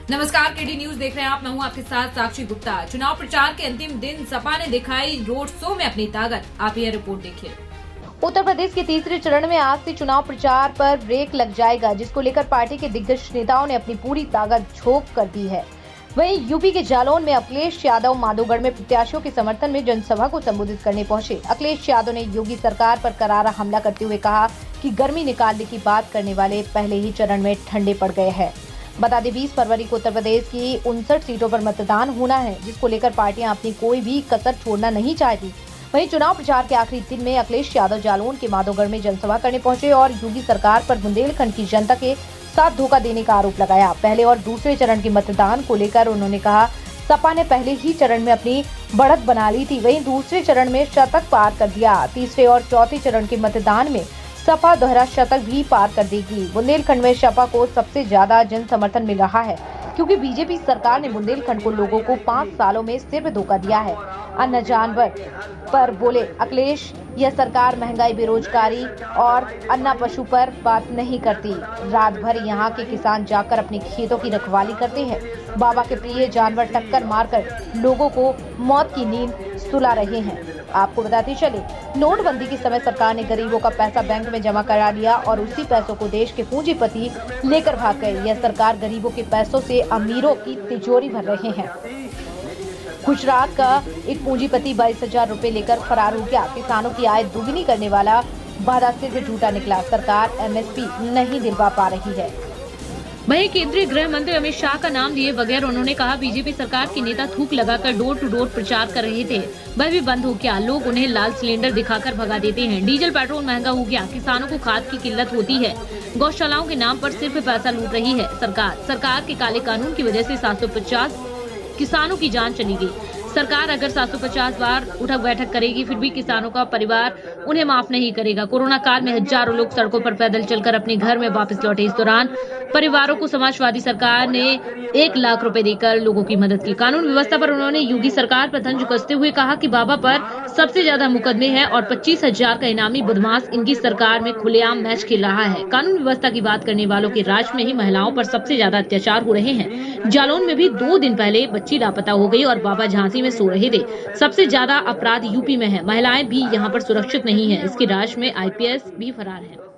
नमस्कार, KD news देख रहे हैं आप। मैं हूं आपके साथ साक्षी गुप्ता। चुनाव प्रचार के अंतिम दिन सपा ने दिखाई रोड शो में अपनी ताकत। आप यह रिपोर्ट देखिए। उत्तर प्रदेश के तीसरे चरण में आज से चुनाव प्रचार पर ब्रेक लग जाएगा, जिसको लेकर पार्टी के दिग्गज नेताओं ने अपनी पूरी ताकत झोंक कर दी है। वहीं यूपी के जालौन में अखिलेश यादव माधोगढ़ में प्रत्याशियों के समर्थन में जनसभा को संबोधित करने पहुंचे। अखिलेश यादव ने योगी सरकार पर करारा हमला करते हुए कहा कि गर्मी निकालने की बात करने वाले पहले ही चरण में ठंडे पड़ गए हैं। बता दें 20 फरवरी को उत्तर प्रदेश की 59 सीटों पर मतदान होना है, जिसको लेकर पार्टियां अपनी कोई भी कसर छोड़ना नहीं चाहती। वहीं चुनाव प्रचार के आखिरी दिन में अखिलेश यादव जालौन के माधोगढ़ में जनसभा करने पहुंचे और योगी सरकार पर बुंदेलखंड की जनता के साथ धोखा देने का आरोप लगाया। पहले और दूसरे चरण के मतदान को लेकर उन्होंने कहा, सपा ने पहले ही चरण में अपनी बढ़त बना ली थी, वहीं दूसरे चरण में शतक पार कर दिया। तीसरे और चौथे चरण के मतदान में सपा दोहरा शतक भी पार कर देगी। बुंदेलखंड में सपा को सबसे ज्यादा जन समर्थन मिल रहा है, क्योंकि बीजेपी सरकार ने बुंदेलखंड को लोगों को 5 सालों में सिर्फ धोखा दिया है। अन्न जानवर पर बोले अखिलेश, यह सरकार महंगाई, बेरोजगारी और अन्ना पशु पर बात नहीं करती। रात भर यहाँ के किसान जाकर अपने खेतों की रखवाली करते हैं। बाबा के प्रिय जानवर टक्कर मारकर लोगों को मौत की नींद सुला रहे हैं। आपको बताते चले, नोटबंदी के समय सरकार ने गरीबों का पैसा बैंक में जमा करा लिया और उसी पैसों को देश के पूंजीपति लेकर भाग गए। यह सरकार गरीबों के पैसों से अमीरों की तिजोरी भर रहे हैं। गुजरात का एक पूंजीपति 22,000 रुपए लेकर फरार हो गया। किसानों की आय दुगनी करने वाला वादा सिर्फ झूठा निकला। सरकार एमएसपी नहीं दिलवा पा रही है। वहीं केंद्रीय गृह मंत्री अमित शाह का नाम लिए बगैर उन्होंने कहा, बीजेपी सरकार के नेता थूक लगाकर डोर टू डोर प्रचार कर रहे थे, वह भी बंद हो गया। लोग उन्हें लाल सिलेंडर दिखाकर भगा देते हैं। डीजल पेट्रोल महंगा हो गया। किसानों को खाद की किल्लत होती है। गौशालाओं के नाम पर सिर्फ पैसा लूट रही है सरकार के काले कानून की वजह से 750 किसानों की जान चली गई। सरकार अगर 750 बार उठक बैठक करेगी, फिर भी किसानों का परिवार उन्हें माफ नहीं करेगा। कोरोना काल में हजारों लोग सड़कों पर पैदल चलकर अपने घर में वापस लौटे। इस दौरान परिवारों को समाजवादी सरकार ने 1 लाख रुपए देकर लोगों की मदद की। कानून व्यवस्था पर उन्होंने योगी सरकार पर तंज कसते हुए कहा कि बाबा पर सबसे ज्यादा मुकदमे हैं और 25,000 का इनामी बदमाश इनकी सरकार में खुलेआम मैच खेल रहा है। कानून व्यवस्था की बात करने वालों के राज में ही महिलाओं पर सबसे ज्यादा अत्याचार हो रहे हैं। जालौन में भी 2 दिन पहले बच्ची लापता हो गई और बाबा झांसी में सो रहे थे। सबसे ज्यादा अपराध यूपी में है। महिलाएं भी यहाँ पर सुरक्षित नहीं है। इसके राज में आईपीएस भी फरार है।